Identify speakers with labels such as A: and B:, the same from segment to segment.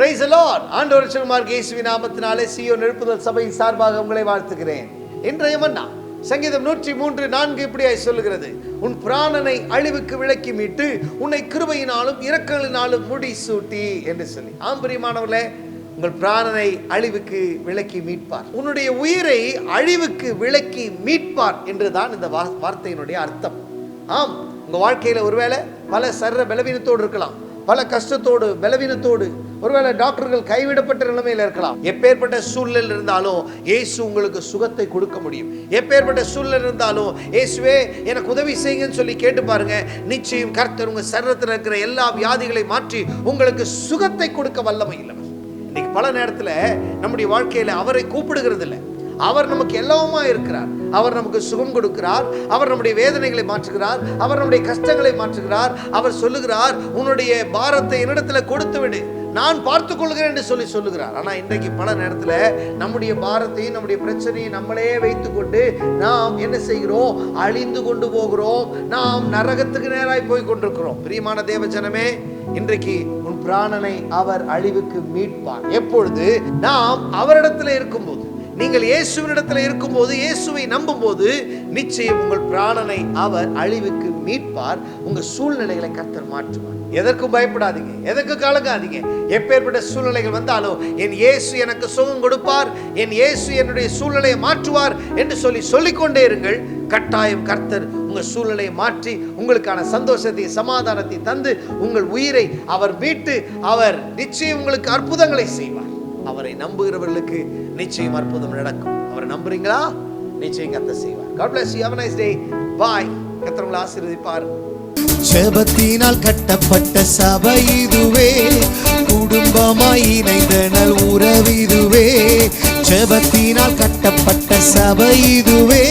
A: Praise the Lord. ஆண்டவர் சொல்லுமார் இயேசுவின் நாமத்தினாலே சீயோன் எழுப்புதல் சபையின் சார்பாக உங்களை வாழ்த்துகிறேன். இன்றைய மன்னா சங்கீதம் 103:4 இப்படியாய் சொல்லுகிறது, உன் பிராணனை அழிவுக்கு விலக்கி மீட்டு உன்னை கிருபையினாலும் இரக்கங்களினாலும் முடிசூட்டி என்று சொல்லி. பிரியமானவர்களே, உங்கள் பிராணனை அழிவுக்கு விலக்கி மீட்பார், உன்னுடைய உயிரை அழிவுக்கு விலக்கி மீட்பார் என்றுதான் இந்த வார்த்தையினுடைய அர்த்தம். உங்க வாழ்க்கையில ஒருவேளை பல சர்ற பலவீனத்தோடு இருக்கலாம், பல கஷ்டத்தோடு பலவீனத்தோடு, ஒருவேளை டாக்டர்கள் கைவிடப்பட்ட நிலைமையில இருக்கலாம். எப்பேற்பட்ட சூழ்நிலை இருந்தாலும் இயேசு உங்களுக்கு சுகத்தை கொடுக்க முடியும். எப்பேற்பட்ட சூழ்நிலை இருந்தாலும் இயேசுவே எனக்கு உதவி செய்யுங்கன்னு சொல்லி கேட்டு பாருங்க. நிச்சயம் கர்த்தர் உங்க சரீரத்தில் இருக்கிற எல்லா வியாதிகளை மாற்றி உங்களுக்கு சுகத்தை கொடுக்க வல்லமை இல்லவர். இன்னைக்கு பல நேரத்துல நம்முடைய வாழ்க்கையில அவரை கூப்பிடுகிறது இல்லை. அவர் நமக்கு எல்லாமா இருக்கிறார். அவர் நமக்கு சுகம் கொடுக்கிறார். அவர் நம்முடைய வேதனைகளை மாற்றுகிறார். அவர் நம்முடைய கஷ்டங்களை மாற்றுகிறார். அவர் சொல்லுகிறார், உன்னுடைய பாரத்தை என்னிடத்துல கொடுத்து விடு, நான் பார்த்துக் கொள்கிறேன் என்று சொல்லுகிறார். ஆனா இன்றைக்கு பல நேரத்துல நம்முடைய பாரத்தையும் நம்முடைய பிரச்சனையும் நம்மளே வைத்துக் கொண்டு நாம் என்ன செய்கிறோம்? அழிந்து கொண்டு போகிறோம். நாம் நரகத்துக்கு நேராய் போய் கொண்டிருக்கிறோம். பிரியமான தேவஜனமே, இன்றைக்கு உன் பிராணனை அவர் அழிவுக்கு மீட்பார். எப்பொழுது? நாம் அவரிடத்துல இருக்கும்போது, நீங்கள் இயேசுவினிடத்தில் இருக்கும்போது, இயேசுவை நம்பும் போது நிச்சயம் உங்கள் பிராணனை அவர் அழிவுக்கு மீட்பார். உங்க சூழ்நிலைகளை கர்த்தர் மாற்றுவார். எதற்கும் பயப்படாதீங்க, எதற்கு கலங்காதீங்க. எப்பேற்பட்ட சூழ்நிலைகள் வந்தாலும் என் இயேசு எனக்கு சுகம் கொடுப்பார், என் இயேசு என்னுடைய சூழ்நிலையை மாற்றுவார் என்று சொல்லிக்கொண்டே இருங்கள். கட்டாயம் கர்த்தர் உங்க சூழ்நிலையை மாற்றி உங்களுக்கான சந்தோஷத்தை சமாதானத்தை தந்து உங்கள் உயிரை அவர் மீட்டு அவர் நிச்சயம் உங்களுக்கு அற்புதங்களை செய்வார். அவரை நம்புகிறவர்களுக்கு நிச்சயம் அற்புதம் நடக்கும். அவரை நம்புறீங்களா? நிச்சயம் கர்த்தர் செய்வார். God bless you. Have a nice day. Bye. கர்த்தர் உங்களை ஆசீர்வதிப்பார்.
B: ஜெபத்தினால் கட்டப்பட்ட சபை இதுவே, குடும்பமாய் இணைந்த நல் உறவிதுவே. ஜெபத்தினால் கட்டப்பட்ட சபை இதுவே,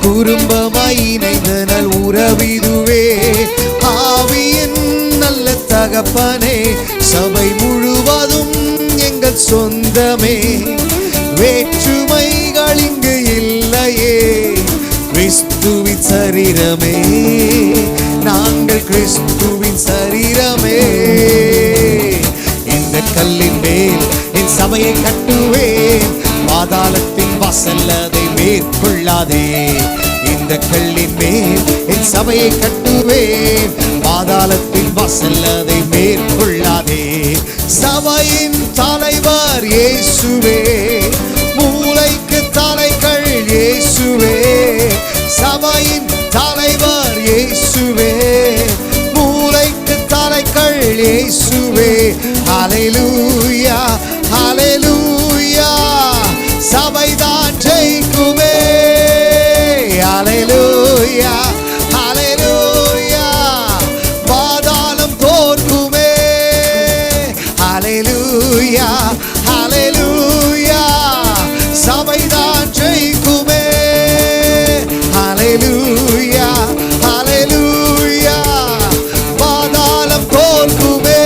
B: குடும்பமாய் இணைந்த நல் உறவிதுவே. ஆவியின் நல்ல தகப்பனே, சபை முழுவதும் எங்கள் சொந்தமே. வேற்றுமைகள் இங்கு இல்லையே, கிறிஸ்துவின் சரீரமே, நாங்கள் கிறிஸ்துவின் சரீரமே. இந்த கல்லின் மேல் என் சபையை கட்டுவேன், பாதாளத்தின் வாசல் அதை மேற்கொள்ளாதே. இந்த கல்லின் மேல் என் சபையை கட்டுவேன், பாதாளத்தின் வாசல் அதை மேற்கொள்ளாதே. சபையின் தலைவர் இயேசுவே, மூளைக்கு தலைகள் இயேசுவே. சபையின் தலைவர் இயேசுவே, மூளைக்கு தலைகள் இயேசுவே. ஹல்லேலூயா, ஹல்லேலூயா, சபைதான் ஜெயிக்குமே. ஹல்லேலூயா, ஹல்லேலூயா, பாதாளம் தோற்குமே. ஹல்லேலூயா, ஹல்லேலூயா, சபைதான் ஜெயிக்குமே. ஹல்லேலூயா, ஹல்லேலூயா, பாதாளம் தோற்குமே.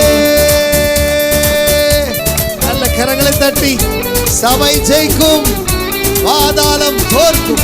B: நல்ல கரங்களை தட்டி, சபை ஜெயிக்கும், பாதாளம் தோற்கும்.